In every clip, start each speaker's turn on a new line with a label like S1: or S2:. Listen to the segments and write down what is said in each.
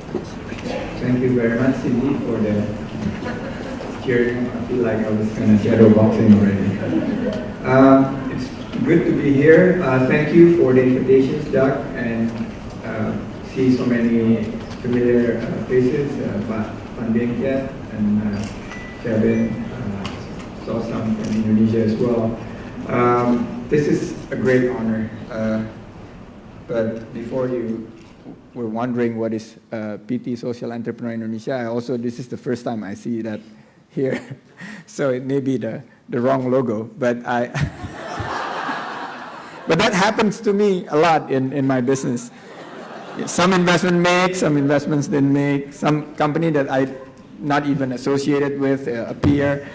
S1: Thank you very much, Cindy, for the cheering. I feel like I was kind of shadow boxing already. It's good to be here. Thank you for the invitations, Doug, and see so many familiar faces, Sandiaga and Kevin. Saw some from Indonesia as well. This is a great honor. But before you were wondering what is PT Social Entrepreneur Indonesia, this is the first time I see that here. So it may be the wrong logo, but but that happens to me a lot in my business. Some investment make, some investments didn't make, some company that I not even associated with appear.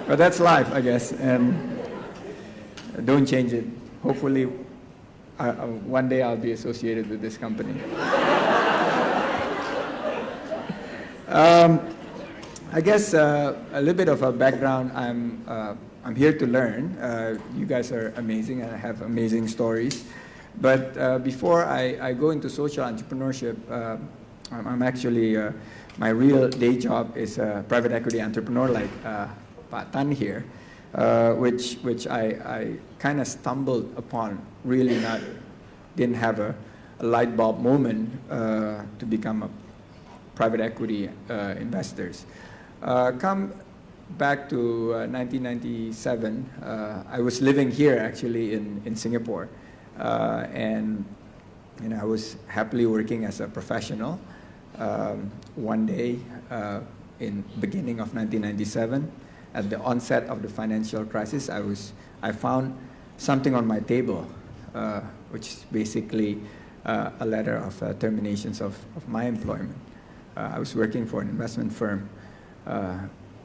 S1: But that's life, I guess, and don't change it. Hopefully, one day I'll be associated with this company. I guess a little bit of a background. I'm here to learn. You guys are amazing and I have amazing stories. But before I go into social entrepreneurship, I'm actually, my real day job is a private equity entrepreneur like Pak Tan here, which I kind of stumbled upon, really didn't have a light bulb moment to become a private equity investors. Come back to 1997, I was living here actually in Singapore, and I was happily working as a professional. One day in beginning of 1997, at the onset of the financial crisis, I found something on my table, which is basically a letter of terminations of my employment. I was working for an investment firm.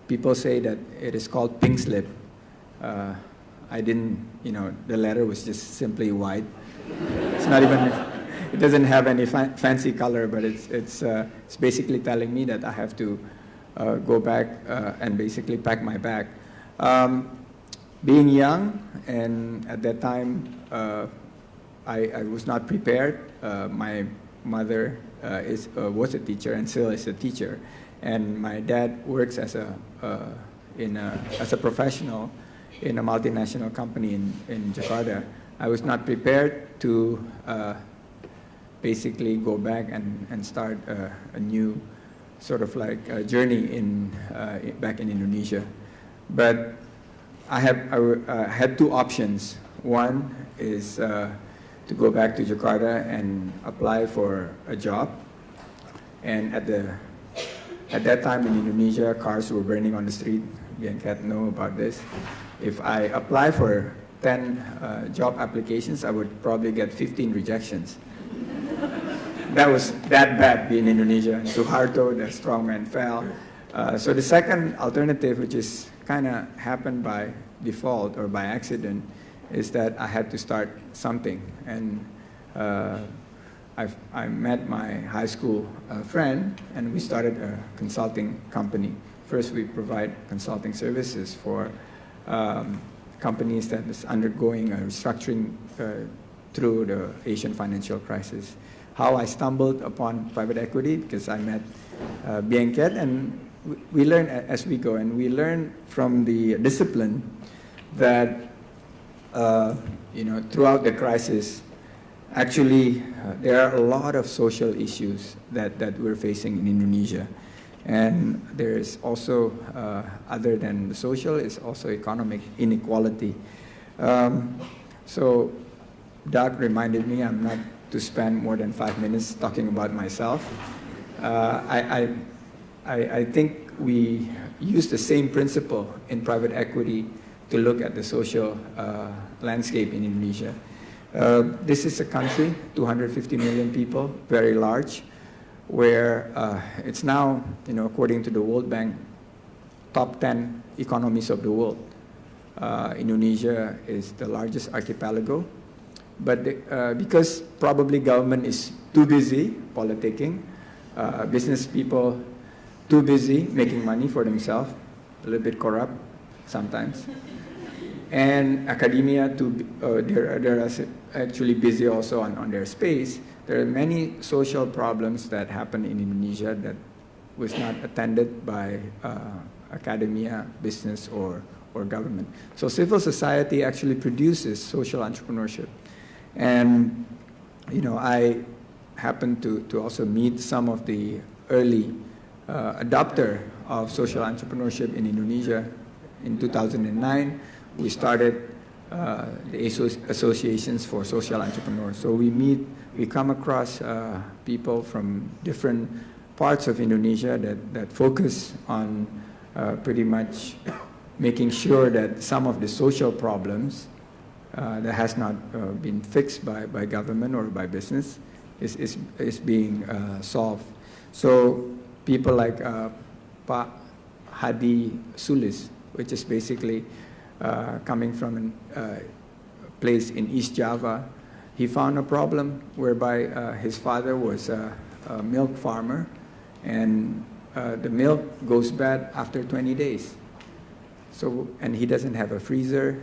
S1: People say that it is called pink slip. I didn't, the letter was just simply white. It's not even, it doesn't have any fancy color, but it's basically telling me that I have to go back and basically pack my bag. Being young, and at that time, I was not prepared. My mother was a teacher and still is a teacher, and my dad works as a professional in a multinational company in Jakarta. I was not prepared to basically go back and start a new sort of like a journey back in Indonesia. But I had two options. One is to go back to Jakarta and apply for a job. And at that time in Indonesia, cars were burning on the street. You can't know about this. If I apply for 10 job applications, I would probably get 15 rejections. That was that bad in Indonesia. And Suharto, the strongman, fell. So the second alternative, which is kind of happened by default or by accident, is that I had to start something. And I met my high school friend, and we started a consulting company. First, we provide consulting services for companies that is undergoing a restructuring through the Asian financial crisis. How I stumbled upon private equity, because I met Bienket, and we learn as we go, and we learn from the discipline that throughout the crisis, actually there are a lot of social issues that we're facing in Indonesia, and there is also other than the social, is also economic inequality. So Doug reminded me I'm not to spend more than 5 minutes talking about myself. I think we use the same principle in private equity to look at the social landscape in Indonesia. This is a country, 250 million people, very large, where it's now, according to the World Bank, top 10 economies of the world. Indonesia is the largest archipelago. But because probably government is too busy politicking, business people too busy making money for themselves, a little bit corrupt sometimes, and academia they're actually busy also on their space. There are many social problems that happen in Indonesia that was not attended by academia, business, or government. So civil society actually produces social entrepreneurship. And I happened to also meet some of the early adopter of social entrepreneurship in Indonesia. In 2009, we started the associations for social entrepreneurs. So we come across people from different parts of Indonesia that focus on pretty much making sure that some of the social problems that has not been fixed by government or by business is being solved. So people like Pak Hadi Sulis, which is basically coming from a place in East Java, he found a problem whereby his father was a milk farmer, and the milk goes bad after 20 days. So, and he doesn't have a freezer.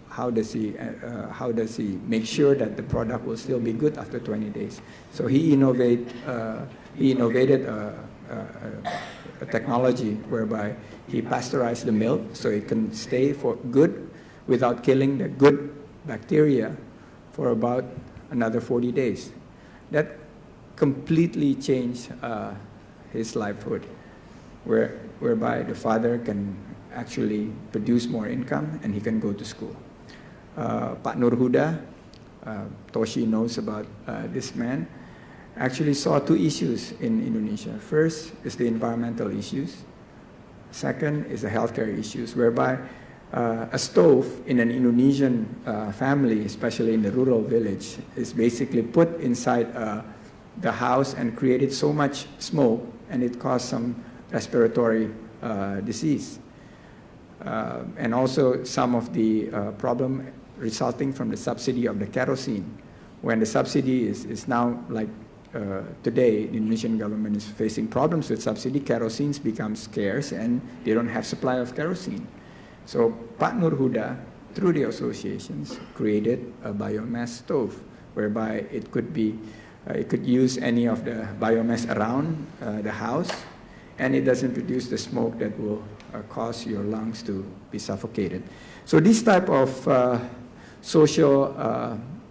S1: How does he make sure that the product will still be good after 20 days? So he innovated a technology whereby he pasteurized the milk so it can stay for good without killing the good bacteria for about another 40 days. That completely changed his livelihood, whereby the father can actually produce more income and he can go to school. Pak Nur Huda, Toshi knows about this man, actually saw two issues in Indonesia. First is the environmental issues. Second is the healthcare issues, whereby a stove in an Indonesian family, especially in the rural village, is basically put inside the house and created so much smoke, and it caused some respiratory disease. And also some of the problem resulting from the subsidy of the kerosene. When the subsidy is now like today, the Indonesian government is facing problems with subsidy, kerosene becomes scarce and they don't have supply of kerosene. So Pak Nur Huda, through the associations, created a biomass stove whereby it could use any of the biomass around the house, and it doesn't produce the smoke that will cause your lungs to be suffocated. So these type of social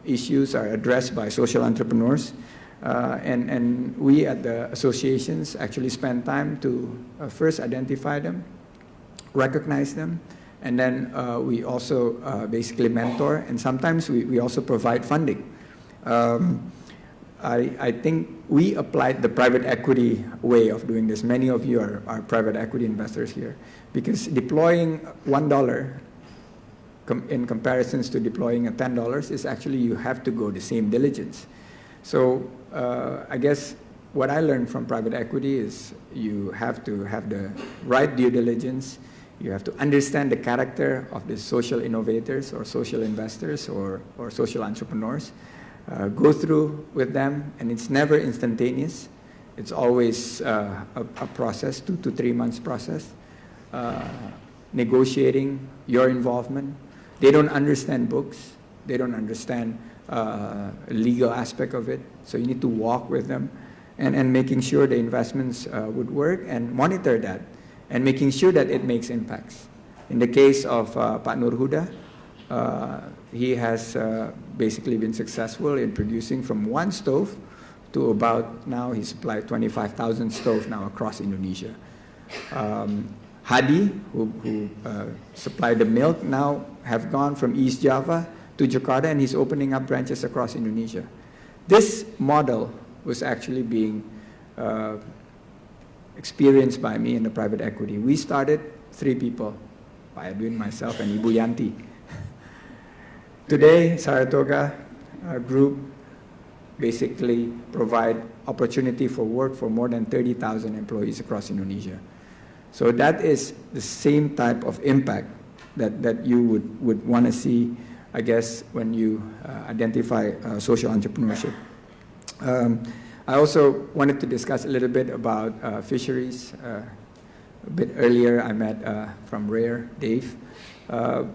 S1: issues are addressed by social entrepreneurs, and we at the associations actually spend time to first identify them, recognize them, and then we also basically mentor, and sometimes we also provide funding. I think we applied the private equity way of doing this. Many of you are private equity investors here, because deploying $1 in comparisons to deploying $10 is actually you have to go the same diligence. So I guess what I learned from private equity is you have to have the right due diligence. You have to understand the character of the social innovators or social investors or social entrepreneurs. Go through with them, and it's never instantaneous. It's always a process, 2 to 3 months process. Negotiating your involvement. They don't understand books. They don't understand legal aspect of it. So you need to walk with them and making sure the investments would work and monitor that and making sure that it makes impacts. In the case of Pak Nur Huda, he has basically been successful in producing from one stove to about now he supplied 25,000 stoves now across Indonesia. Hadi, who supplied the milk, now have gone from East Java to Jakarta, and he's opening up branches across Indonesia. This model was actually being experienced by me in the private equity. We started 3 people, Pak Edwin, myself, and Ibu Yanti. Today, Saratoga Group basically provide opportunity for work for more than 30,000 employees across Indonesia. So that is the same type of impact that you would want to see, I guess, when you identify social entrepreneurship. I also wanted to discuss a little bit about fisheries. A bit earlier, I met from RARE, Dave.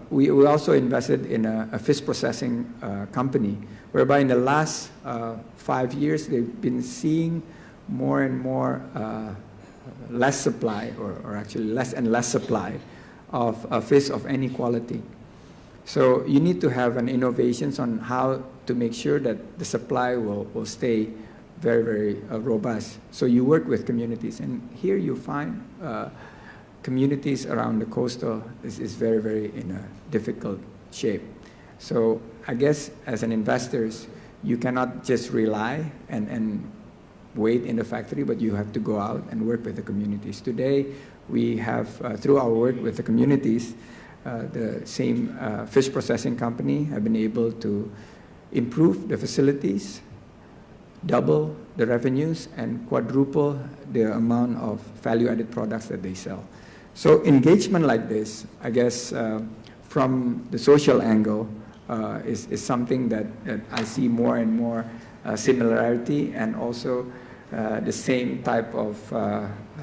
S1: We also invested in a fish processing company, whereby in the last 5 years, they've been seeing more and more less supply, or actually less and less supply of fish of any quality. So you need to have an innovations on how to make sure that the supply will stay very, very robust. So you work with communities, and here you find communities around the coastal is very, very in a difficult shape. So I guess as an investors, you cannot just rely and wait in the factory, but you have to go out and work with the communities. Today, we have, through our work with the communities, the same fish processing company have been able to improve the facilities, double the revenues, and quadruple the amount of value-added products that they sell. So engagement like this, I guess, from the social angle, is something that I see more and more similarity, and also the same type of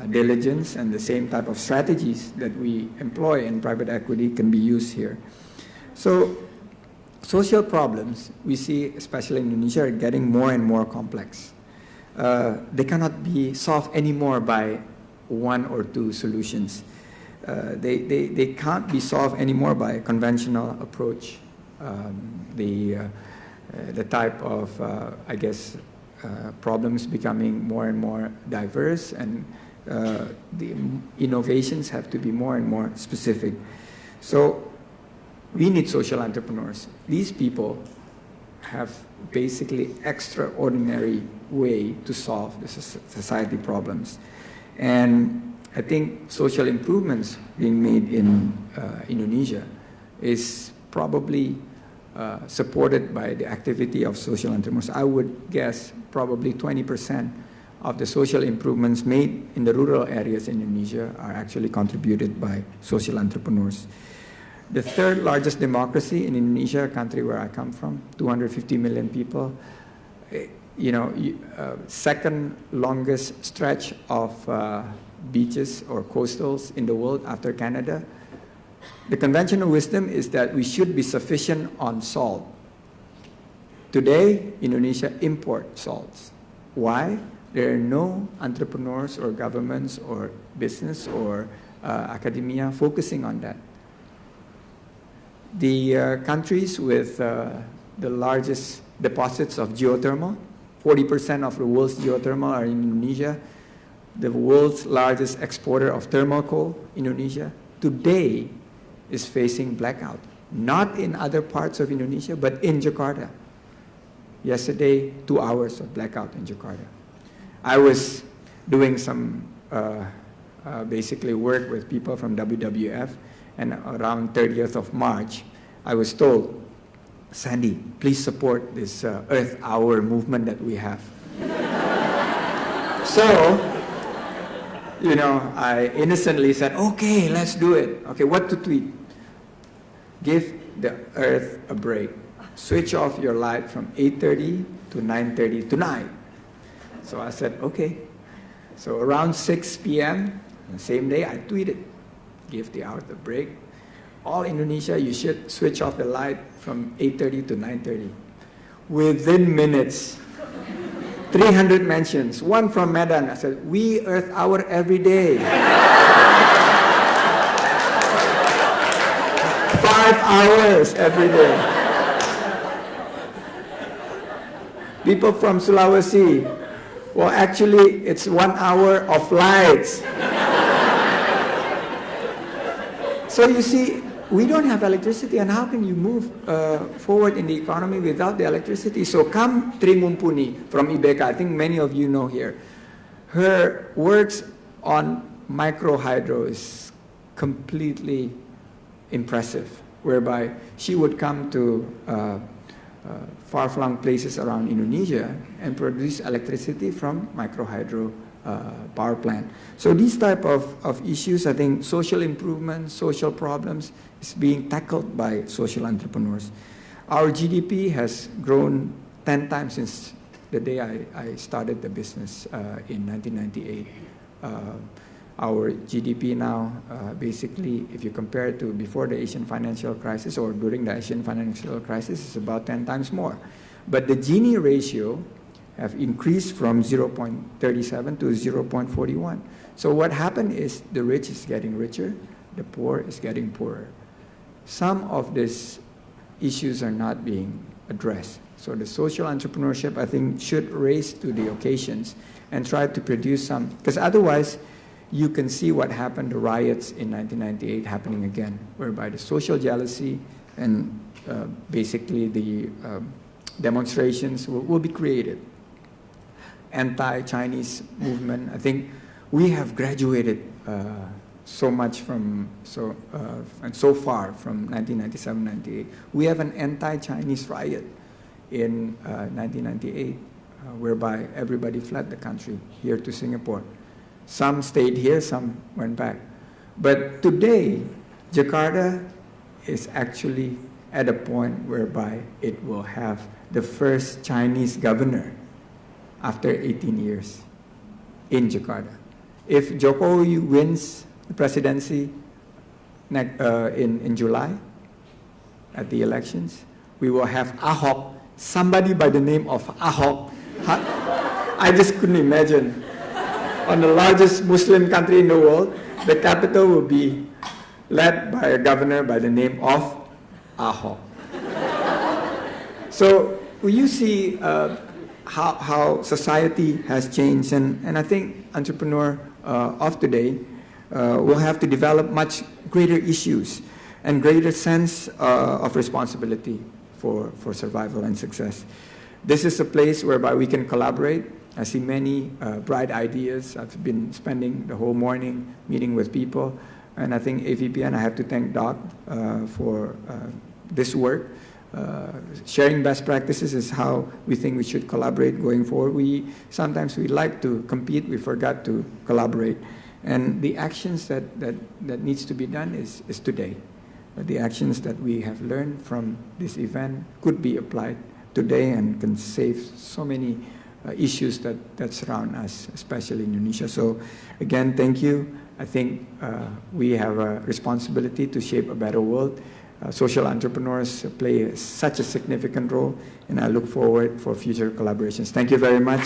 S1: diligence and the same type of strategies that we employ in private equity can be used here. So social problems we see, especially in Indonesia, are getting more and more complex. They cannot be solved anymore by one or two solutions. They can't be solved anymore by a conventional approach. The type of, I guess, problems becoming more and more diverse, and the innovations have to be more and more specific. So we need social entrepreneurs. These people have basically extraordinary way to solve the society problems. And I think social improvements being made in Indonesia is probably supported by the activity of social entrepreneurs. I would guess probably 20% of the social improvements made in the rural areas in Indonesia are actually contributed by social entrepreneurs. The third largest democracy in Indonesia, a country where I come from, 250 million people, second longest stretch of beaches or coastals in the world after Canada. The conventional wisdom is that we should be sufficient on salt. Today, Indonesia imports salts. Why? There are no entrepreneurs or governments or business or academia focusing on that. The countries with the largest deposits of geothermal, 40% of the world's geothermal are in Indonesia. The world's largest exporter of thermal coal, Indonesia, today is facing blackout. Not in other parts of Indonesia, but in Jakarta. Yesterday, 2 hours of blackout in Jakarta. I was doing some basically work with people from WWF, and around 30th of March, I was told, Sandy, please support this Earth Hour movement that we have. So, I innocently said, okay, let's do it. Okay, what to tweet? Give the Earth a break. Switch off your light from 8:30 to 9:30 tonight. So I said, okay. So around 6 p.m., the same day, I tweeted, give the Earth a break. All Indonesia, you should switch off the light from 8:30 to 9:30. Within minutes, 300 mentions, one from Medan. I said, we Earth Hour every day. 5 hours every day. People from Sulawesi, well, actually, it's 1 hour of lights. So you see, we don't have electricity, and how can you move forward in the economy without the electricity? So come Tri Mumpuni from IBK, I think many of you know here. Her works on microhydro is completely impressive, whereby she would come to far-flung places around Indonesia and produce electricity from microhydro power plant. So these type of issues, I think social improvement, social problems is being tackled by social entrepreneurs. Our GDP has grown 10 times since the day I started the business in 1998. Our GDP now, basically, if you compare it to before the Asian financial crisis or during the Asian financial crisis, is about 10 times more. But the Gini ratio have increased from 0.37 to 0.41. So what happened is the rich is getting richer, the poor is getting poorer. Some of these issues are not being addressed. So the social entrepreneurship, I think, should raise to the occasions and try to produce some, because otherwise you can see what happened, the riots in 1998 happening again, whereby the social jealousy and basically the demonstrations will be created. Anti-Chinese movement, I think we have graduated so much from, and so far from 1997-98. We have an anti-Chinese riot in 1998, whereby everybody fled the country here to Singapore. Some stayed here, some went back. But today, Jakarta is actually at a point whereby it will have the first Chinese governor after 18 years in Jakarta. If Jokowi wins the presidency in July at the elections, we will have Ahok, somebody by the name of Ahok. I just couldn't imagine. On the largest Muslim country in the world, the capital will be led by a governor by the name of Ahok. So you see how society has changed, and I think entrepreneur of today will have to develop much greater issues and greater sense of responsibility for survival and success. This is a place whereby we can collaborate. I see many bright ideas. I've been spending the whole morning meeting with people, and I think AVPN, I have to thank Doc for this work. Sharing best practices is how we think we should collaborate going forward. Sometimes we like to compete, we forgot to collaborate. And the actions that needs to be done is today. The actions that we have learned from this event could be applied today and can save so many issues that surround us, especially in Indonesia. So again, thank you. I think we have a responsibility to shape a better world. Social entrepreneurs play such a significant role, and I look forward for future collaborations. Thank you very much.